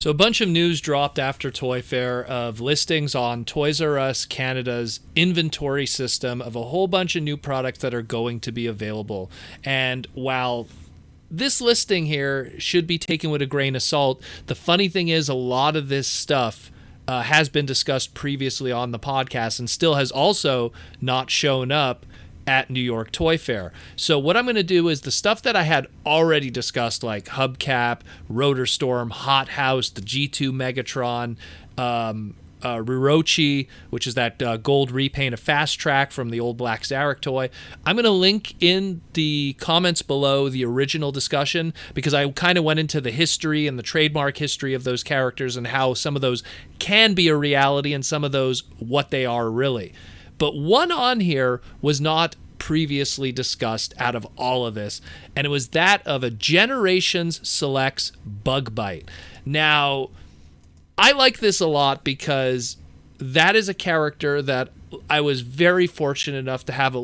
So a bunch of news dropped after Toy Fair of listings on Toys R Us Canada's inventory system of a whole bunch of new products that are going to be available. And while this listing here should be taken with a grain of salt, the funny thing is a lot of this stuff has been discussed previously on the podcast and still has also not shown up at New York Toy Fair. So what I'm going to do is the stuff that I had already discussed, like Hubcap, Rotor Storm, Hot House, the G2 Megatron, Rirochi, which is that gold repaint of Fast Track from the old Black Zarek toy. I'm going to link in the comments below the original discussion because I kind of went into the history and the trademark history of those characters and how some of those can be a reality and some of those what they are really. But one on here was not previously discussed out of all of this, and it was that of a Generations Selects Bugbite. Now, I like this a lot because that is a character that I was very fortunate enough to have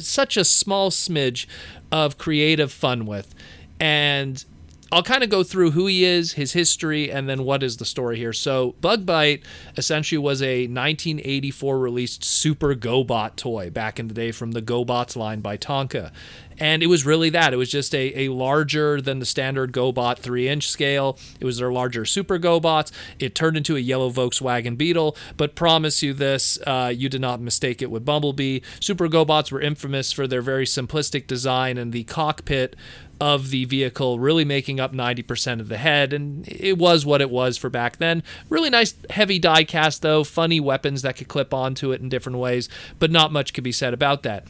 such a small smidge of creative fun with. And I'll kind of go through who he is, his history, and then what is the story here. So Bugbite essentially was a 1984 released Super Gobot toy back in the day from the Gobots line by Tonka. And it was really that. It was just a larger than the standard Gobot 3-inch scale. It was their larger Super Gobots. It turned into a yellow Volkswagen Beetle, but promise you this, you did not mistake it with Bumblebee. Super Gobots were infamous for their very simplistic design and the cockpit of the vehicle really making up 90% of the head, and it was what it was for back then. Really nice heavy die cast though, funny weapons that could clip onto it in different ways, but not much could be said about that.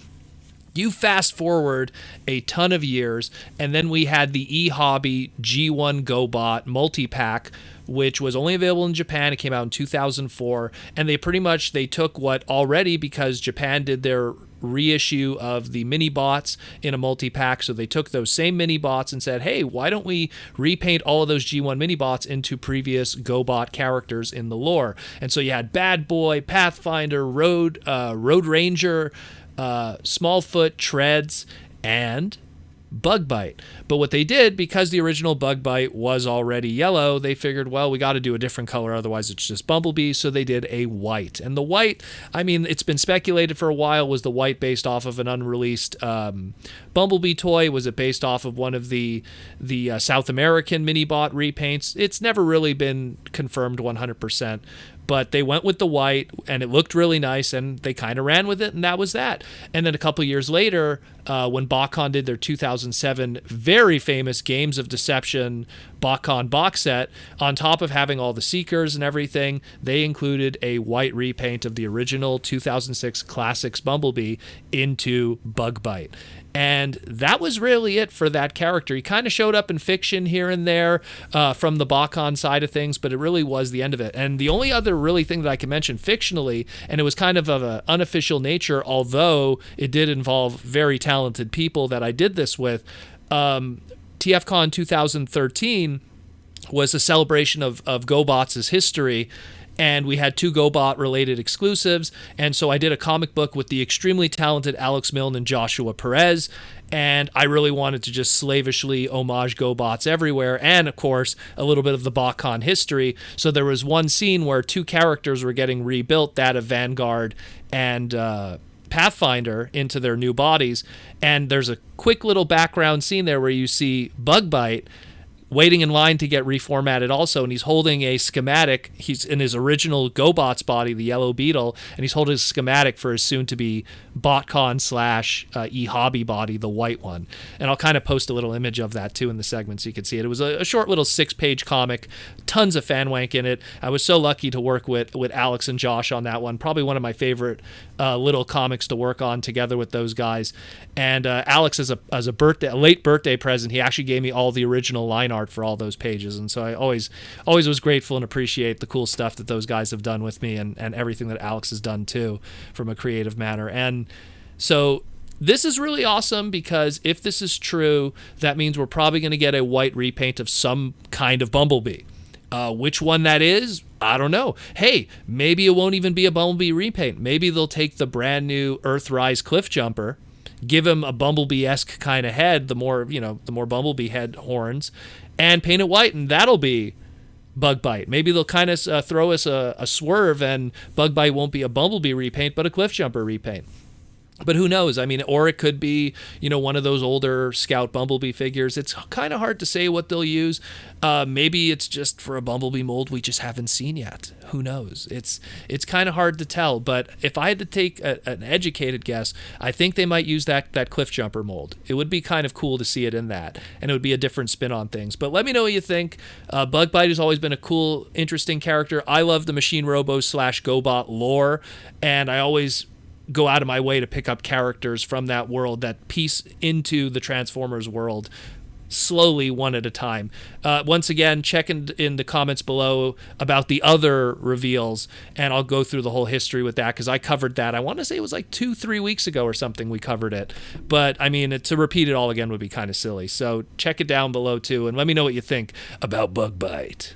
You fast forward a ton of years, and then we had the eHobby G1 Gobot multi-pack, which was only available in Japan. It came out in 2004, and they took what already, because Japan did their reissue of the mini bots in a multi-pack, so they took those same mini bots and said, hey, why don't we repaint all of those G1 mini bots into previous Gobot characters in the lore? And so you had Bad Boy, Pathfinder, Road Ranger, Smallfoot, Treads, and Bugbite. But what they did, because the original Bugbite was already yellow, they figured, well, we got to do a different color, otherwise it's just Bumblebee, so they did a white. And the white, I mean, it's been speculated for a while, was the white based off of an unreleased Bumblebee toy? Was it based off of one of the South American mini-bot repaints? It's never really been confirmed 100%. But they went with the white, and it looked really nice, and they kind of ran with it, and that was that. And then a couple years later, when Botcon did their 2007 very famous Games of Deception Botcon box set, on top of having all the Seekers and everything, they included a white repaint of the original 2006 Classics Bumblebee into Bugbite. And that was really it for that character. He kind of showed up in fiction here and there from the Botcon side of things, but it really was the end of it. And the only other really thing that I can mention fictionally, and it was kind of an unofficial nature, although it did involve very talented people that I did this with, TFCon 2013 was a celebration of Gobots' history, and we had 2 Gobot-related exclusives, and so I did a comic book with the extremely talented Alex Milne and Joshua Perez, and I really wanted to just slavishly homage Gobots everywhere, and of course, a little bit of the Botcon history. So there was one scene where 2 characters were getting rebuilt, that of Vanguard and Pathfinder, into their new bodies, and there's a quick little background scene there where you see Bugbite waiting in line to get reformatted also, and he's holding a schematic. He's in his original Gobots body, the Yellow Beetle, and he's holding a schematic for his soon-to-be Botcon / eHobby body, the white one. And I'll kind of post a little image of that too in the segment so you can see it. It was a short little 6-page comic, tons of fan wank in it. I was so lucky to work with Alex and Josh on that one. Probably one of my favorite little comics to work on together with those guys. And Alex, as a late birthday present, he actually gave me all the original line art for all those pages, and so I always was grateful and appreciate the cool stuff that those guys have done with me, and everything that Alex has done too from a creative manner. And so this is really awesome, because if this is true, that means we're probably going to get a white repaint of some kind of Bumblebee. Which one that is, I don't know. Hey, maybe it won't even be a Bumblebee repaint. Maybe they'll take the brand new EarthRise Cliff Jumper, give him a Bumblebee-esque kind of head, the more Bumblebee head horns, and paint it white, and that'll be Bugbite. Maybe they'll kind of throw us a swerve, and Bugbite won't be a Bumblebee repaint, but a Cliffjumper repaint. But who knows? I mean, or it could be, one of those older Scout Bumblebee figures. It's kind of hard to say what they'll use. Maybe it's just for a Bumblebee mold we just haven't seen yet. Who knows? It's kind of hard to tell. But if I had to take an educated guess, I think they might use that Cliffjumper mold. It would be kind of cool to see it in that, and it would be a different spin on things. But let me know what you think. Bugbite has always been a cool, interesting character. I love the Machine Robo / Gobot lore, and I always go out of my way to pick up characters from that world that piece into the Transformers world slowly, one at a time. Once again, check in the comments below about the other reveals, and I'll go through the whole history with that, because I covered that. I want to say it was like 2-3 weeks ago or something we covered it. But, I mean, to repeat it all again would be kind of silly. So check it down below, too, and let me know what you think about Bugbite.